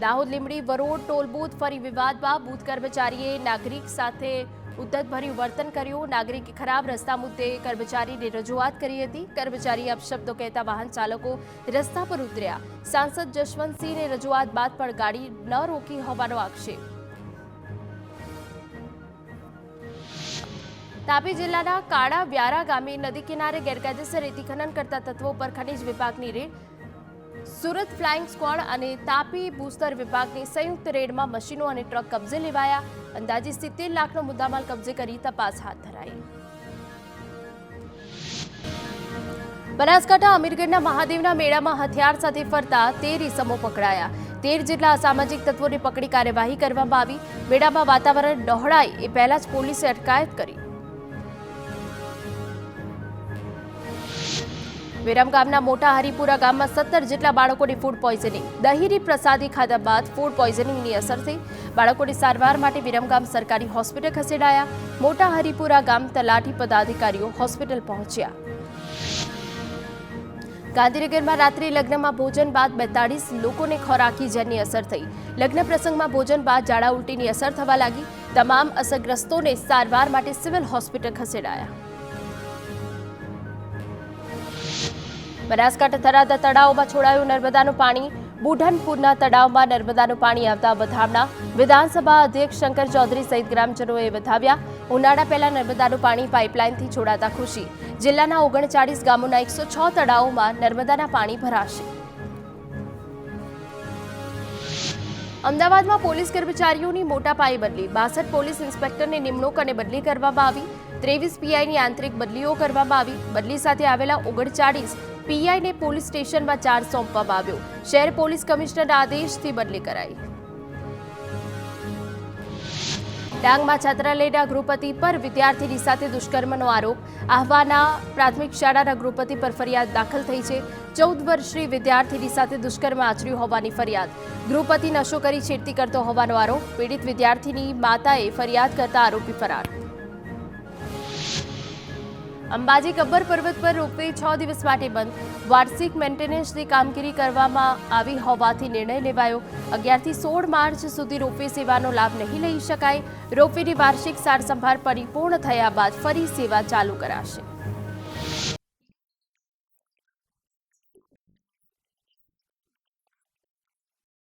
Dahod Limbdi વરોડ toll booth ફરી વિવાદમાં booth કર્મચારીએ નાગરિક સાથે ઉદ્ધતભર્યું વર્તન કર્યું। નાગરિકે ખરાબ રસ્તા મુદ્દે કર્મચારીને રજૂઆત કરી હતી। કર્મચારીએ અપશબ્દો કહેતા વાહન ચાલકો રસ્તા પર ઉતર્યા। સાંસદ જશવંતસિંહને રજૂઆત બાદ પણ ગાડી ન રોકી હોવાનો આક્ષેપ। તાપી જિલ્લાના કાળા વ્યારા ગામે નદી કિનારે ગેરકાયદેસર રેતી ખનન કરતા તત્વો પર ખનિજ વિભાગની રેડ। સુરત ફ્લાઇંગ સ્ક્વોડ અને તાપી ભૂસ્તર વિભાગની સંયુક્ત રેડમાં મશીનો અને ટ્રક કબજે લેવાયા। અંદાજે 70 લાખનો મુદ્દામાલ કબજે કરી તપાસ હાથ ધરાઈ। બનાસકાંઠા અમીરગઢના મહાદેવના મેળામાં હથિયાર સાથે ફરતા 13 ઇસમો પકડાયા। 13 જેટલા અસામાજિક તત્વોને પકડી કાર્યવાહી કરવામાં આવી। મેળામાં વાતાવરણ ડહોળાય એ પહેલા જ પોલીસે અટકાયત કરી। વિરમગામના મોટા હરિપુરા ગામમાં 17 જેટલા બાળકોને ફૂડ પોઈઝનિંગ। દહીરી પ્રસાદી ખાધા બાદ ફૂડ પોઈઝનિંગની અસરથી બાળકોને સારવાર માટે વિરમગામ સરકારી હોસ્પિટલ ખસેડાયા। મોટા હરિપુરા ગામ તલાટી પદાધિકારીઓ હોસ્પિટલ પહોંચ્યા। ગાંધીનગરમાં રાત્રિ લગ્નમાં ભોજન બાદ 42 લોકોને ખોરાકી ઝેરની અસર થઈ। લગ્ન પ્રસંગમાં ભોજન બાદ ઝાડા ઉલટીની અસર થવા લાગી। તમામ અસરગ્રસ્તોને સારવાર માટે સિવિલ હોસ્પિટલ ખસેડાયા। બનાસકાંઠા થરાદા તળાવમાં છોડાયું નર્મદાનું પાણી। બુઢનપુરના તળાવમાં નર્મદાનું પાણી આવતા વધામણા। વિધાનસભા અધ્યક્ષ શંકર ચૌધરી સહિત ગ્રામજનોએ વધાવ્યા। ઉનાળા પહેલા નર્મદાનું પાણી પાઇપલાઇનથી છોડાતા ખુશી। જિલ્લાના 39 ગામોના 106 તળાવોમાં નર્મદાના પાણી ભરાશે। અમદાવાદમાં પોલીસ કર્મચારીઓની મોટા પાયે બદલી। 62 પોલીસ ઇન્સ્પેક્ટરની નિમણૂક અને બદલી કરવામાં આવી। 23 પીઆઈની આંતરિક બદલીઓ કરવામાં આવી। બદલી સાથે આવેલા 39 પીઆઈને પોલીસ સ્ટેશનમાં ચાર્જ સોંપવામાં આવ્યો। શહેર પોલીસ કમિશનરના આદેશથી બદલી કરાઈ। ડાંગમાં છાત્રાલયના ગૃહપતિ પર વિદ્યાર્થીની સાથે દુષ્કર્મનો આરોપ। આહવાના પ્રાથમિક શાળાના ગૃહપતિ પર ફરિયાદ દાખલ થઈ છે। 14 વર્ષીય વિદ્યાર્થીની સાથે દુષ્કર્મ આચર્યું હોવાની ફરિયાદ। ગૃહપતિ નશો કરી છેડતી કરતો હોવાનો આરોપ। પીડિત વિદ્યાર્થીની માતાએ ફરિયાદ કરતા આરોપી ફરાર। અંબાજી ગબ્બર પર્વત પર રોપવે 6 દિવસ માટે બંધ। વાર્ષિક મેન્ટેનન્સની કામગીરી કરવામાં આવી હોવાથી નિર્ણય લેવાયો। 11 થી 16 માર્ચ સુધી રોપવે સેવાનો લાભ નહીં લઈ શકાય। રોપવેની વાર્ષિક સારસંભાળ પરિપૂર્ણ થયા બાદ ફરી સેવા ચાલુ કરાશે।